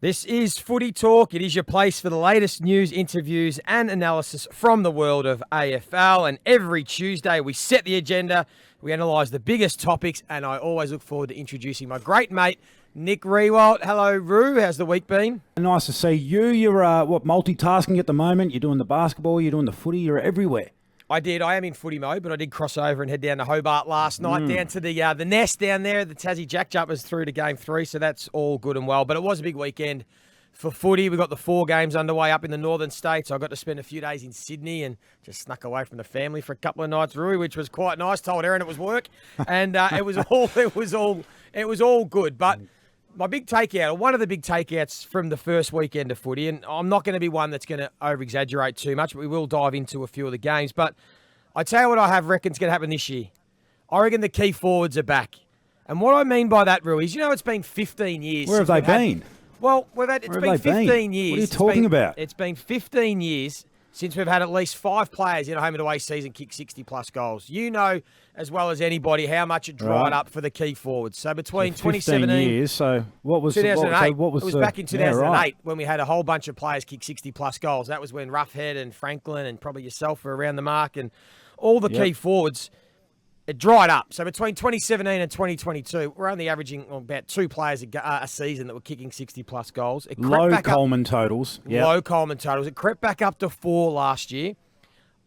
This is Footy Talk. It is your place for the latest news, interviews and analysis from the world of AFL. And every Tuesday we set the agenda, we analyse the biggest topics, and I always look forward to introducing my great mate, Nick Riewoldt. Hello, Roo. How's the week been? Nice to see you. You're multitasking at the moment. You're doing the basketball, you're doing the footy, you're everywhere. I am in footy mode, but I did cross over and head down to Hobart last night, down to the nest down there. The Tassie Jack Jumpers through to Game 3, so that's all good and well. But it was a big weekend for footy. We got the 4 games underway up in the northern states. I got to spend a few days in Sydney and just snuck away from the family for a couple of nights, Rui, which was quite nice. Told Erin it was work, and it was all good. But my big takeout, or one of the big takeouts from the first weekend of footy, and I'm not going to be one that's going to over-exaggerate too much, but we will dive into a few of the games. But I tell you what I reckon's going to happen this year. I reckon the key forwards are back. And what I mean by that, Rui, is it's been 15 years. Where have they been? It's been 15 years. What are you talking about? It's been 15 years since we've had at least 5 players in a home and away season kick 60-plus goals. You know as well as anybody how much it dried up for the key forwards. So between 2017 years, so what was 2008, what was it was the, back in 2008 right. when we had a whole bunch of players kick 60-plus goals. That was when Roughhead and Franklin and probably yourself were around the mark, and all the key forwards, it dried up. So between 2017 and 2022, we're only averaging about 2 players a season that were kicking 60-plus goals. Low Coleman totals. Low Coleman totals. It crept back up to 4 last year.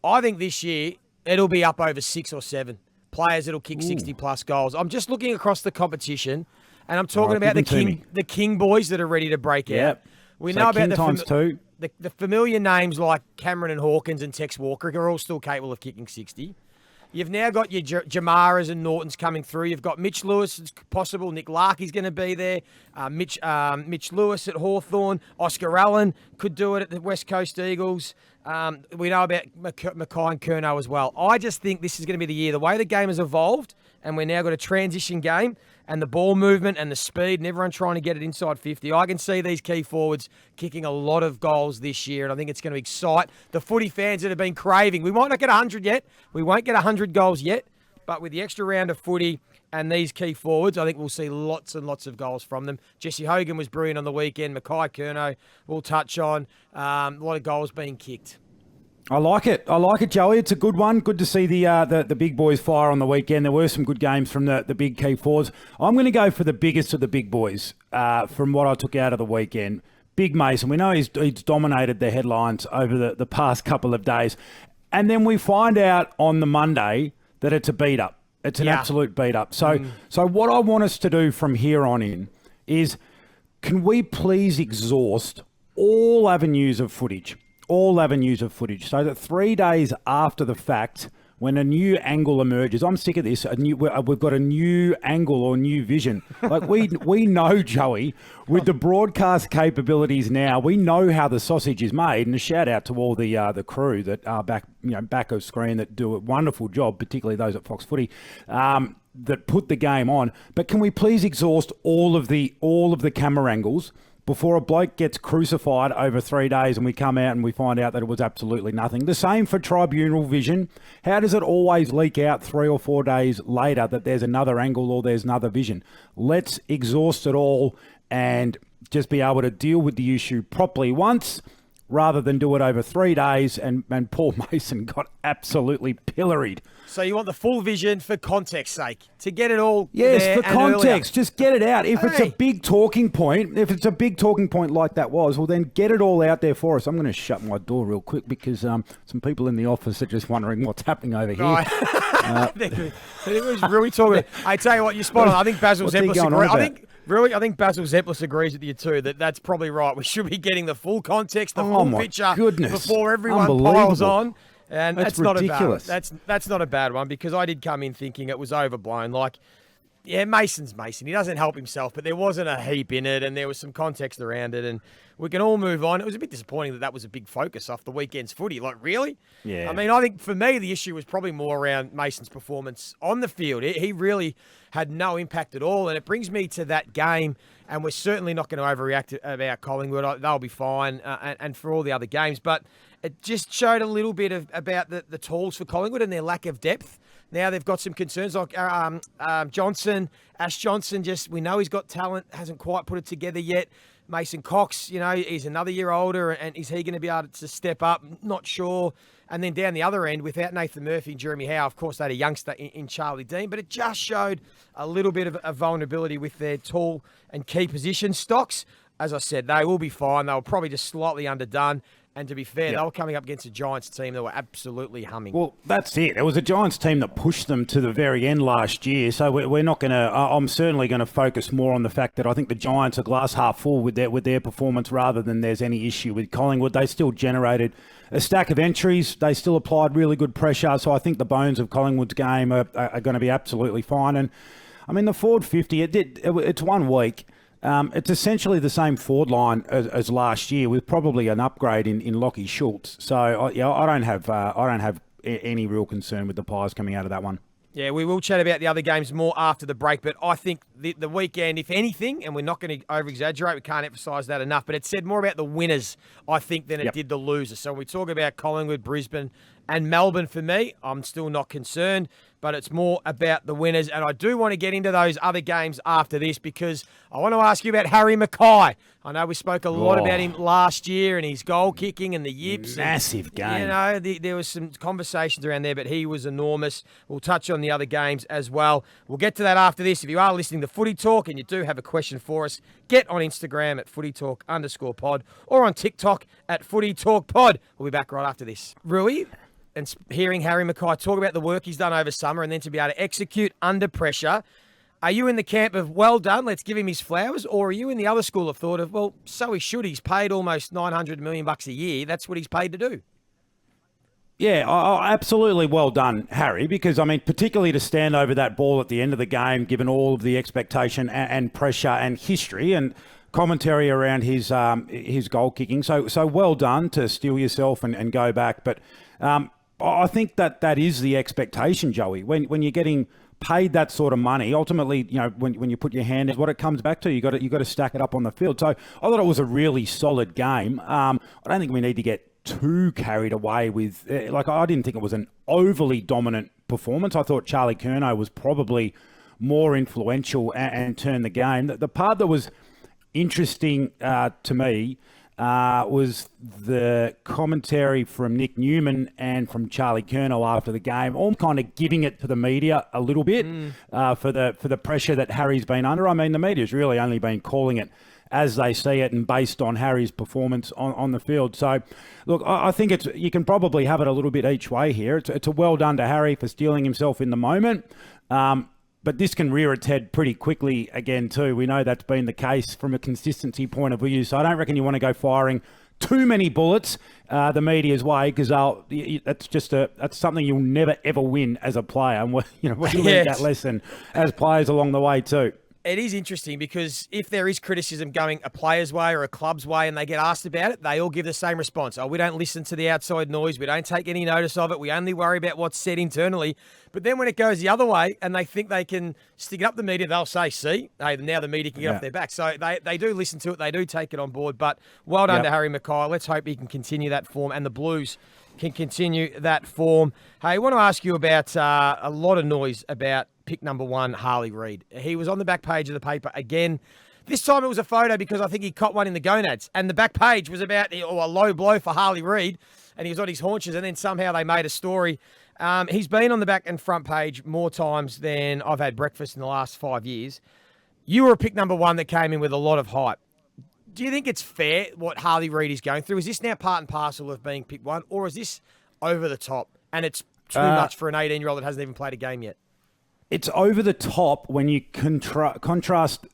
I think this year it'll be up over 6 or 7 players that'll kick 60-plus goals. I'm just looking across the competition, and I'm talking about the King boys that are ready to break out. We know about the familiar names like Cameron and Hawkins and Tex Walker, who are all still capable of kicking 60. You've now got your Jamaras and Nortons coming through. You've got Mitch Lewis, it's possible. Nick Larkey's going to be there. Mitch Lewis at Hawthorn. Oscar Allen could do it at the West Coast Eagles. We know about McKay and Curnow as well. I just think this is going to be the year. The way the game has evolved, and we're now got a transition game, and the ball movement and the speed and everyone trying to get it inside 50. I can see these key forwards kicking a lot of goals this year, and I think it's going to excite the footy fans that have been craving. We might not get 100 yet. We won't get 100 goals yet, but with the extra round of footy and these key forwards, I think we'll see lots and lots of goals from them. Jesse Hogan was brilliant on the weekend. McKay, Curnow, we'll touch on. A lot of goals being kicked. I like it, Joey. It's a good one. Good to see the big boys fire on the weekend. There were some good games from the big key forwards. I'm going to go for the biggest of the big boys from what I took out of the weekend. Big Mason. We know he's dominated the headlines over the past couple of days. And then we find out on the Monday that it's a beat-up. It's an absolute beat-up. So what I want us to do from here on in is, can we please exhaust all avenues of footage? All avenues of footage, so that 3 days after the fact, when a new angle emerges, I'm sick of this. We've got a new angle or new vision. Like we know, Joey, with the broadcast capabilities now, we know how the sausage is made. And a shout out to all the crew that are back of screen that do a wonderful job, particularly those at Fox Footy. That put the game on. But can we please exhaust all of the camera angles before a bloke gets crucified over 3 days and we come out and we find out that it was absolutely nothing? The same for tribunal vision. How does it always leak out 3 or 4 days later that there's another angle or there's another vision? Let's exhaust it all and just be able to deal with the issue properly once, rather than do it over 3 days, and Paul Mason got absolutely pilloried. So you want the full vision for context sake, to get it all Yes, for context. Just get it out. If it's a big talking point, like that was, well, then get it all out there for us. I'm going to shut my door real quick because some people in the office are just wondering what's happening over here. Right. It was really talking. I tell you what, you're spot on. I think Basil Zeplis agrees. I think Basil Zeplis agrees with you too, that's probably right. We should be getting the full context, the full picture before everyone piles on. And that's not ridiculous. That's not a bad one, because I did come in thinking it was overblown. Mason's Mason. He doesn't help himself, but there wasn't a heap in it, and there was some context around it, and we can all move on. It was a bit disappointing that was a big focus off the weekend's footy. Really? Yeah. I mean, I think for me, the issue was probably more around Mason's performance on the field. He really had no impact at all, and it brings me to that game, and we're certainly not going to overreact about Collingwood. They'll be fine, and for all the other games, but it just showed a little bit about the tools for Collingwood and their lack of depth. Now they've got some concerns like Ash Johnson, we know he's got talent, hasn't quite put it together yet. Mason Cox, he's another year older, and is he going to be able to step up? Not sure. And then down the other end, without Nathan Murphy and Jeremy Howe, of course, they had a youngster in Charlie Dean, but it just showed a little bit of a vulnerability with their tall and key position stocks. As I said, they will be fine. They were probably just slightly underdone. And to be fair, they were coming up against a Giants team that were absolutely humming. Well, that's it. It was a Giants team that pushed them to the very end last year. So we're not going to. I'm certainly going to focus more on the fact that I think the Giants are glass half full with their performance, rather than there's any issue with Collingwood. They still generated a stack of entries. They still applied really good pressure. So I think the bones of Collingwood's game are going to be absolutely fine. And I mean, the forward 50. It's 1 week. It's essentially the same forward line as last year, with probably an upgrade in Lockie Schultz. So I don't have any real concern with the Pies coming out of that one. Yeah, we will chat about the other games more after the break, but I think the weekend, if anything, and we're not going to over-exaggerate, we can't emphasise that enough, but it said more about the winners, I think, than it did the losers. So when we talk about Collingwood, Brisbane and Melbourne, for me, I'm still not concerned, but it's more about the winners. And I do want to get into those other games after this, because I want to ask you about Harry McKay. I know we spoke a lot about him last year and his goal kicking and the yips. Massive game. There was some conversations around there, but he was enormous. We'll touch on the other games as well. We'll get to that after this. If you are listening to Footy Talk and you do have a question for us, get on Instagram at footytalk_pod or on TikTok at Footy Talk Pod. We'll be back right after this. Rui, and hearing Harry McKay talk about the work he's done over summer and then to be able to execute under pressure, are you in the camp of, well done, let's give him his flowers? Or are you in the other school of thought of, well, so he should. He's paid almost $900 million a year. That's what he's paid to do. Yeah, absolutely well done, Harry, because, I mean, particularly to stand over that ball at the end of the game, given all of the expectation and pressure and history and commentary around his goal kicking. So well done to steel yourself and go back. But I think that is the expectation, Joey. When you're getting paid that sort of money, ultimately, when you put your hand in, what it comes back to, you got to stack it up on the field. So I thought it was a really solid game. I don't think we need to get too carried away with, I didn't think it was an overly dominant performance. I thought Charlie Curnow was probably more influential and turned the game. The part that was interesting to me was the commentary from Nick Newman and from Charlie Curnow after the game, all kind of giving it to the media a little bit for the pressure that Harry's been under. I mean, the media's really only been calling it as they see it and based on Harry's performance on the field. So, look, I think you can probably have it a little bit each way here. It's a well done to Harry for steeling himself in the moment. But this can rear its head pretty quickly again too. We know that's been the case from a consistency point of view. So I don't reckon you want to go firing too many bullets the media's way, because that's something you'll never ever win as a player. And we learned that lesson as players along the way too. It is interesting because if there is criticism going a player's way or a club's way and they get asked about it, they all give the same response. Oh, we don't listen to the outside noise. We don't take any notice of it. We only worry about what's said internally. But then when it goes the other way and they think they can stick it up the media, they'll say, see, hey, now the media can get off their back. So they do listen to it. They do take it on board. But well done to Harry McKay. Let's hope he can continue that form and the Blues can continue that form. Hey, I want to ask you about a lot of noise about pick number 1, Harley Reid. He was on the back page of the paper again. This time it was a photo because I think he caught one in the gonads. And the back page was about a low blow for Harley Reid. And he was on his haunches. And then somehow they made a story. He's been on the back and front page more times than I've had breakfast in the last 5 years. You were a pick number 1 that came in with a lot of hype. Do you think it's fair what Harley Reid is going through? Is this now part and parcel of being pick 1? Or is this over the top? And it's too much for an 18-year-old that hasn't even played a game yet? It's over the top when you contrast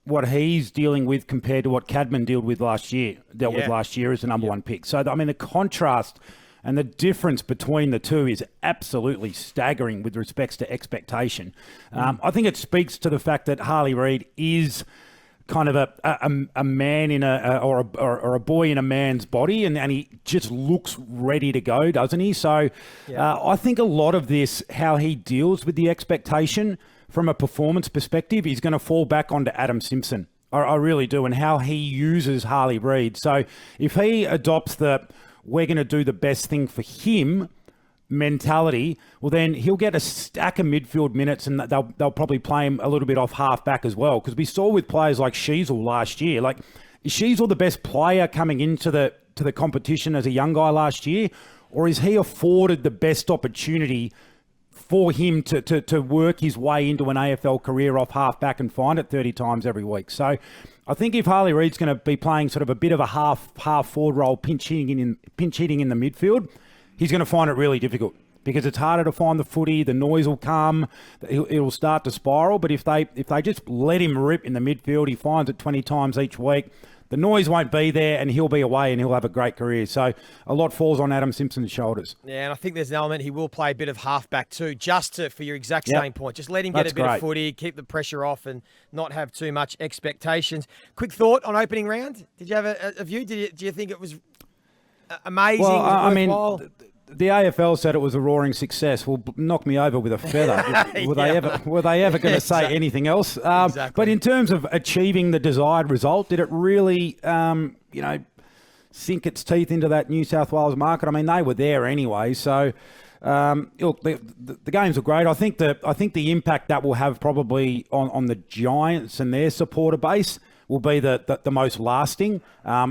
what he's dealing with compared to what Cadman dealt with last year as the number 1 pick. So, I mean, the contrast and the difference between the two is absolutely staggering with respects to expectation. I think it speaks to the fact that Harley Reid is kind of a man in or a boy in a man's body, and he just looks ready to go, doesn't he? So I think a lot of this, how he deals with the expectation from a performance perspective, is going to fall back onto Adam Simpson. I really do, and how he uses Harley Reid. So if he adopts we're going to do the best thing for him mentality, well, then he'll get a stack of midfield minutes, and they'll probably play him a little bit off half back as well. Because we saw with players like Sheasel last year, She's the best player coming into the competition as a young guy last year, or is he afforded the best opportunity for him to work his way into an AFL career off half-back and find it 30 times every week? So I think if Harley Reid's going to be playing sort of a bit of a half-forward role, pinch hitting in the midfield, he's going to find it really difficult because it's harder to find the footy. The noise will come. It'll start to spiral. But if they just let him rip in the midfield, he finds it 20 times each week. The noise won't be there, and he'll be away, and he'll have a great career. So a lot falls on Adam Simpson's shoulders. Yeah, and I think there's an element he will play a bit of halfback too, for your exact same point. Just let him get a bit of footy, keep the pressure off, and not have too much expectations. Quick thought on opening round. Did you have a view? Do you think it was amazing? Well, I mean, the AFL said it was a roaring success. Well, knock me over with a feather. Were they ever going to say anything else? Exactly. But in terms of achieving the desired result, did it really, sink its teeth into that New South Wales market? I mean, they were there anyway. So, look, the games were great. I think the impact that will have probably on the Giants and their supporter base will be the most lasting,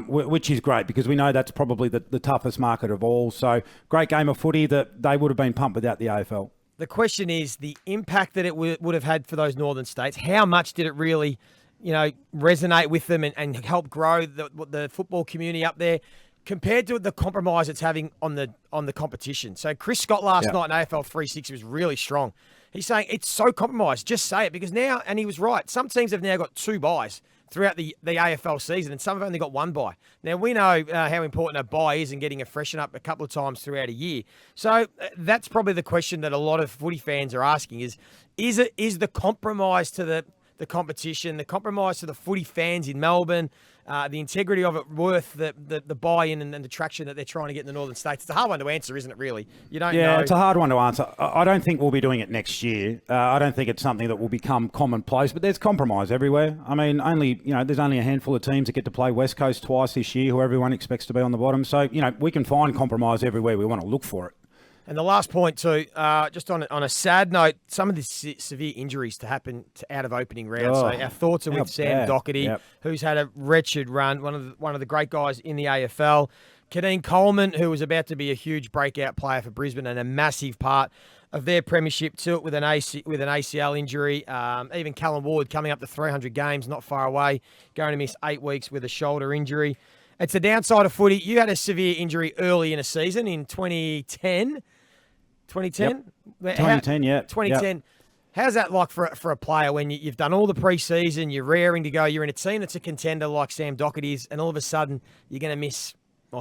which is great because we know that's probably the toughest market of all. So great game of footy that they would have been pumped without the AFL. The question is the impact that it would have had for those northern states. How much did it really, resonate with them and help grow the football community up there compared to the compromise it's having on the competition? So Chris Scott last night in AFL 360 was really strong. He's saying it's so compromised. Just say it because now, and he was right, some teams have now got 2 buys throughout the AFL season, and some have only got 1 bye. Now, we know how important a bye is in getting a freshen up a couple of times throughout a year. So that's probably the question that a lot of footy fans are asking is the compromise to the competition, the compromise to the footy fans in Melbourne, the integrity of it worth the buy-in and the traction that they're trying to get in the northern states? It's a hard one to answer, isn't it, really? You don't know. Yeah, it's a hard one to answer. I don't think we'll be doing it next year. I don't think it's something that will become commonplace, but there's compromise everywhere. I mean, there's only a handful of teams that get to play West Coast twice this year, who everyone expects to be on the bottom. So, we can find compromise everywhere we want to look for it. And the last point too, just on a sad note, some of the severe injuries to happen out of opening round. So our thoughts are with Sam Doherty, who's had a wretched run, one of the great guys in the AFL. Kadeen Coleman, who was about to be a huge breakout player for Brisbane and a massive part of their premiership tilt with an ACL injury. Even Callum Ward coming up to 300 games, not far away, going to miss 8 weeks with a shoulder injury. It's the downside of footy. You had a severe injury early in a season in 2010. 2010? Yep. 2010, yeah. 2010. Yep. How's that like for a player when you've done all the preseason, you're raring to go, you're in a team that's a contender like Sam Doherty is, and all of a sudden you're going to miss,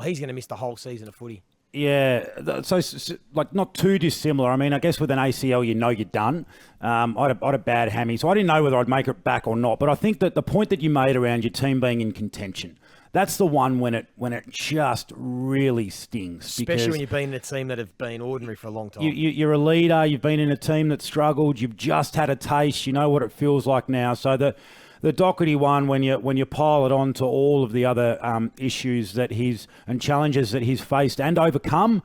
he's going to miss the whole season of footy. Yeah, so like not too dissimilar. I mean, I guess with an ACL, you're done. I had a bad hammy, so I didn't know whether I'd make it back or not. But I think that the point that you made around your team being in contention, that's the one when it just really stings. Especially when you've been in a team that have been ordinary for a long time. You're a leader. You've been in a team that struggled. You've just had a taste. You know what it feels like now. So the Doherty one, when you pile it on to all of the other issues and challenges that he's faced and overcome,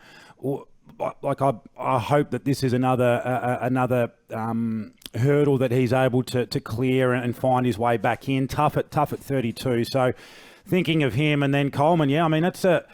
like I hope that this is another hurdle that he's able to clear and find his way back in. Tough at 32. So thinking of him, and then Coleman, I mean it's a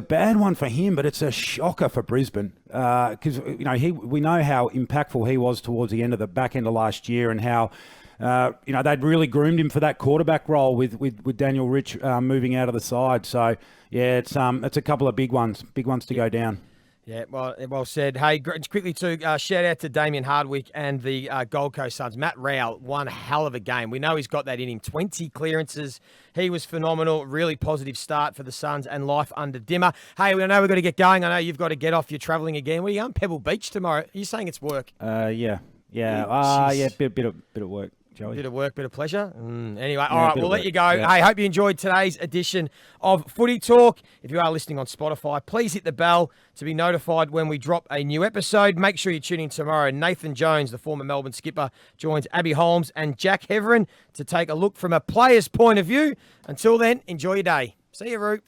bad one for him, but it's a shocker for Brisbane because we know how impactful he was towards the back end of last year, and how they'd really groomed him for that quarterback role with Daniel Rich moving out of the side. So yeah, it's a couple of big ones to go down. Yeah, well said. Hey, quickly too, shout out to Damien Hardwick and the Gold Coast Suns. Matt Rowell, one hell of a game. We know he's got that in him. 20 clearances. He was phenomenal. Really positive start for the Suns and life under dimmer. Hey, I know we've got to get going. I know you've got to get off. You're travelling again. Where are you going? Pebble Beach tomorrow. Are you saying it's work? Yeah. Bit of work. Joey. Bit of work, bit of pleasure. Anyway, all right, we'll let you go. Yeah. Hey, hope you enjoyed today's edition of Footy Talk. If you are listening on Spotify, please hit the bell to be notified when we drop a new episode. Make sure you tune in tomorrow. Nathan Jones, the former Melbourne skipper, joins Abby Holmes and Jack Heverin to take a look from a player's point of view. Until then, enjoy your day. See you, Roo.